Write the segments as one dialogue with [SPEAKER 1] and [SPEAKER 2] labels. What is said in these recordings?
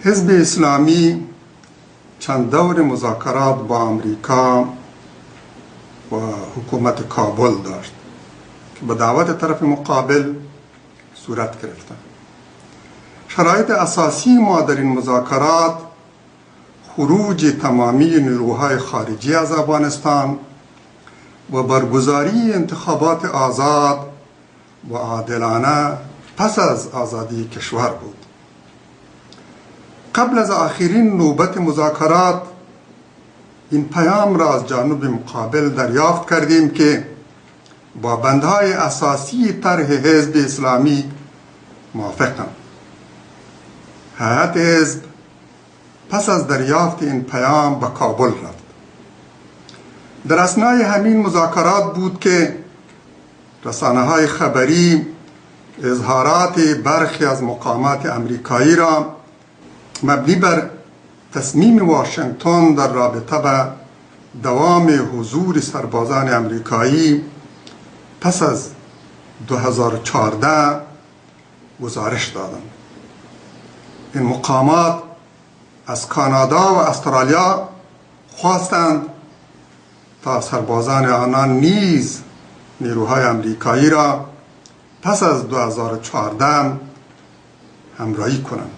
[SPEAKER 1] حزب اسلامی چند دور مذاکرات با امریکا و حکومت کابل داشت که به دعوت طرف مقابل صورت گرفت. شرایط اساسی ما در این مذاکرات خروج تمامی نیروهای خارجی از افغانستان و برگزاری انتخابات آزاد و عادلانه پس از آزادی کشور بود. قبل از آخرین نوبت مذاکرات این پیام را از جانب مقابل دریافت کردیم که با بندهای اساسی طرح حزب اسلامی موافقند. هیئت حزب پس از دریافت این پیام به کابل رفت. در اثنای همین مذاکرات بود که رسانه‌های خبری اظهارات برخی از مقامات امریکایی را مبنی بر تصمیم واشنگتن در رابطه به دوام حضور سربازان امریکایی پس از 2014 گزارش دادند. این مقامات از کانادا و استرالیا خواستند تا سربازان آنان نیز نیروهای امریکایی را پس از 2014 همراهی کنند.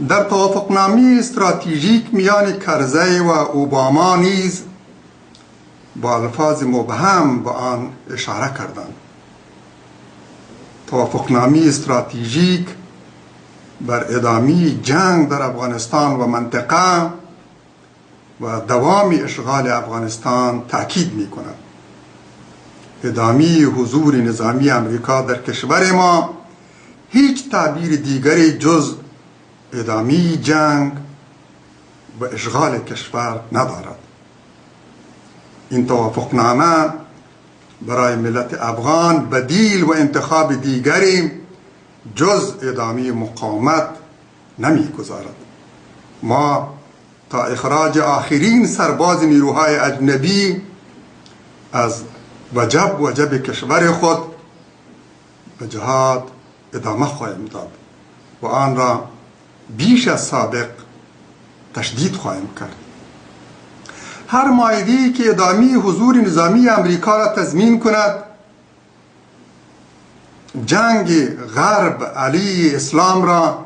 [SPEAKER 1] در توافقنامه استراتژیک میان کرزی و اوباما نیز با الفاظ مبهم به آن اشاره کردند. توافقنامه استراتژیک بر ادامه جنگ در افغانستان و منطقه و دوام اشغال افغانستان تاکید می کند. ادامه حضور نظامی امریکا در کشور ما هیچ تعبیر دیگری جز ادامه جنگ و اشغال کشور ندارد. این توافقنامه برای ملت افغان بدیل و انتخاب دیگری جز ادامه مقاومت نمیگذارد. ما تا اخراج آخرین سرباز نیروهای اجنبی از وجب کشور خود به جهاد ادامه خواهیم داد و آن را بیش از سابق تشدید خواهیم کرد. هر مایده‌ای که ادامه حضور نظامی امریکا را تضمین کند، جنگ غرب علیه اسلام را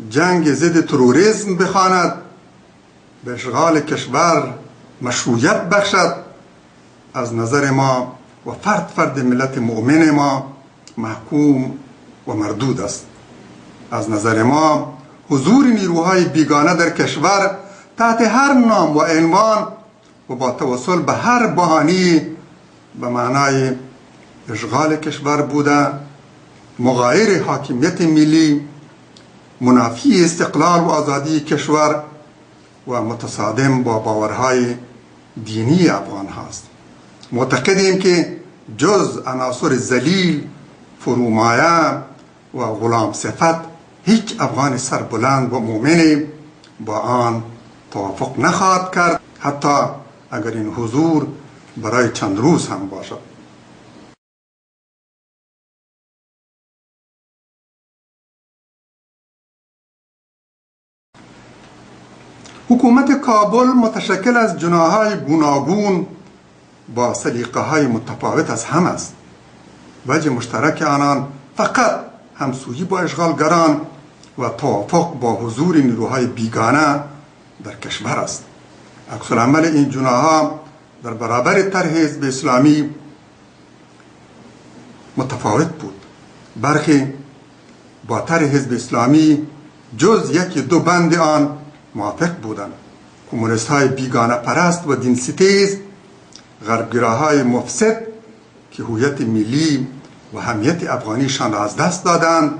[SPEAKER 1] جنگ ضد تروریسم بخواند، به اشغال کشور مشروعیت بخشد، از نظر ما و فرد ملت مؤمن ما محکوم و مردود است. از نظر ما حضور نیروهای بیگانه در کشور تحت هر نام و عنوان و با توسل به هر بهانه‌ای به معنای اشغال کشور بوده، مغایر حاکمیت ملی، منافی استقلال و آزادی کشور و متصادم با باورهای دینی افغان هاست. معتقدیم که جز عناصر ذلیل، فرومایه و غلام صفت هیچ افغان سربلند و مؤمنی با آن توافق نخواهد کرد، حتی اگر این حضور برای چند روز هم باشد. حکومت کابل متشکل از جناح‌های گوناگون با سلیقه‌های متفاوت از هم است. وجه مشترک آنان فقط همسویی با اشغالگران و توافق با حضور نیروهای بیگانه در کشور است. عکس‌العمل این جناح‌ها در برابر طرح حزب اسلامی متفاوت بود. برخی با طرح حزب اسلامی جز یکی دو بند آن موافق بودند. کمونیست های بیگانه پرست و دین ستیز، غربگراهای مفسد که هویت ملی و هویت افغانیشان را از دست دادند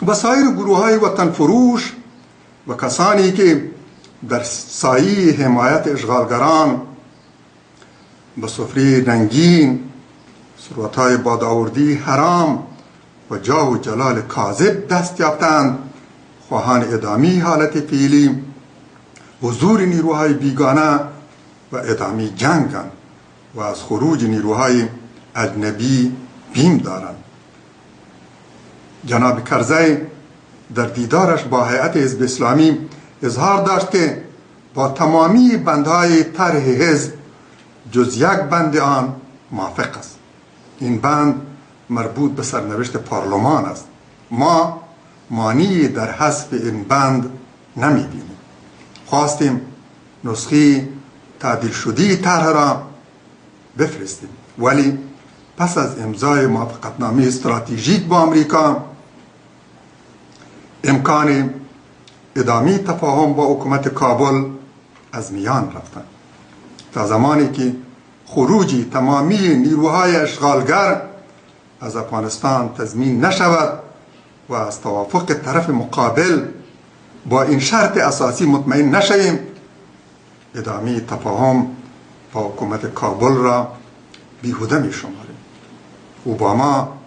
[SPEAKER 1] و سایر گروه های وطن فروش و کسانی که در سایه حمایت اشغالگران به سفره رنگین، ثروت‌های بادآوردی حرام و جاه و جلال کاذب دست یافتند، خواهان ادامه حالت فعلی، حضور نیروهای بیگانه و ادامه جنگند و از خروج نیروهای اجنبی بیم دارند. جناب کرزی در دیدارش با هیئت حزب اسلامی اظهار داشت که با تمامی بندهای طرح حزب جز یک بند آن موافق است. این بند مربوط به سرنوشت پارلمان است. ما مانعی در حذف این بند نمی‌بینیم. خواستیم نسخه تعدیل شده طرح را بفرستیم، ولی پس از امضای موافقتنامه استراتژیک با آمریکا امکان ادامه تفاهم با حکومت کابل از میان رفتند. تا زمانی که خروج تمامی نیروهای اشغالگر از افغانستان تضمین نشود و از توافق طرف مقابل با این شرط اساسی مطمئن نشویم، ادامه تفاهم با حکومت کابل را بیهوده می شماریم. اوباما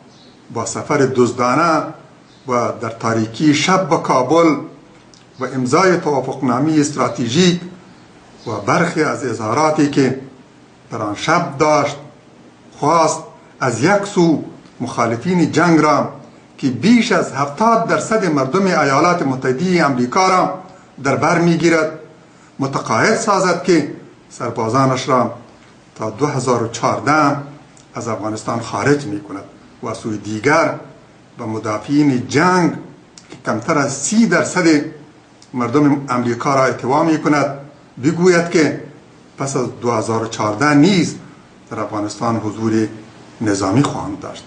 [SPEAKER 1] با سفر دزدانه و در تاریکی شب به کابل و امضای توافقنامه استراتژیک و برخی از اظهاراتی که در آن شب داشت، خواست از یک سو مخالفین جنگ را که بیش از 70% مردم ایالات متحده آمریکا را در بر میگیرد متقاعد سازد که سربازانش را تا 2014 از افغانستان خارج می کند و سوی دیگر به مدافعین جنگ که کمتر از 30% مردم امریکا را اتباع می کند بگوید که پس از 2014 نیز در افغانستان حضور نظامی خواهند داشت.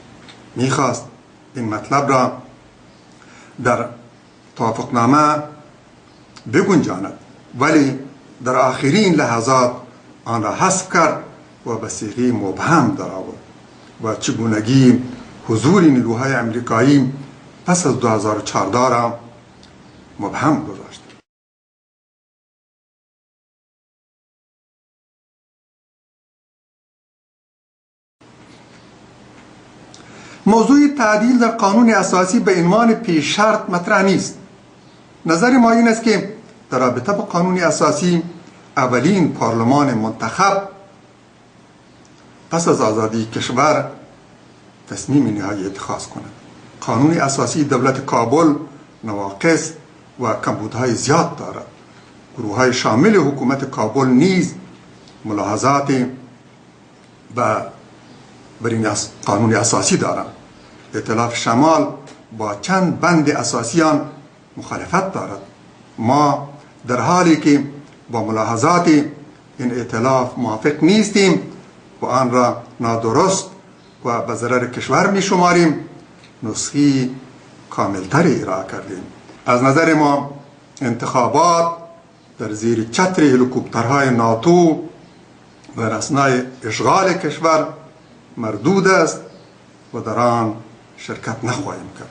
[SPEAKER 1] میخواست این مطلب را در توافقنامه بگنجاند، ولی در آخرین لحظات آن را حذف کرد و به صیغه مبهم درآورد و چگونگی حضور نیروهای امریکایی پس از 2014 را مبهم گذاشت. موضوع تعدیل در قانون اساسی به عنوان پیش شرط مطرح نیست. نظر ما این است که در رابطه با قانون اساسی اولین پارلمان منتخب پس از آزادی کشور تصمیم نهایی اتخاذ کند. قانون اساسی دولت کابل نواقص و کمبودهای زیاد دارد. گروه‌های شامل حکومت کابل نیز ملاحظات بر این قانون اساسی دارند. ائتلاف شمال با چند بند اساسی آن مخالفت دارد. ما در حالی که با ملاحظات این ائتلاف موافق نیستیم و آن را نادرست و به ضرر کشور می شماریم، نسخه کاملتری ارائه کردیم. از نظر ما انتخابات در زیر چتر هلیکوپترهای ناتو و رسنای اشغال کشور مردود است و در آن شرکت نخواهیم کرد.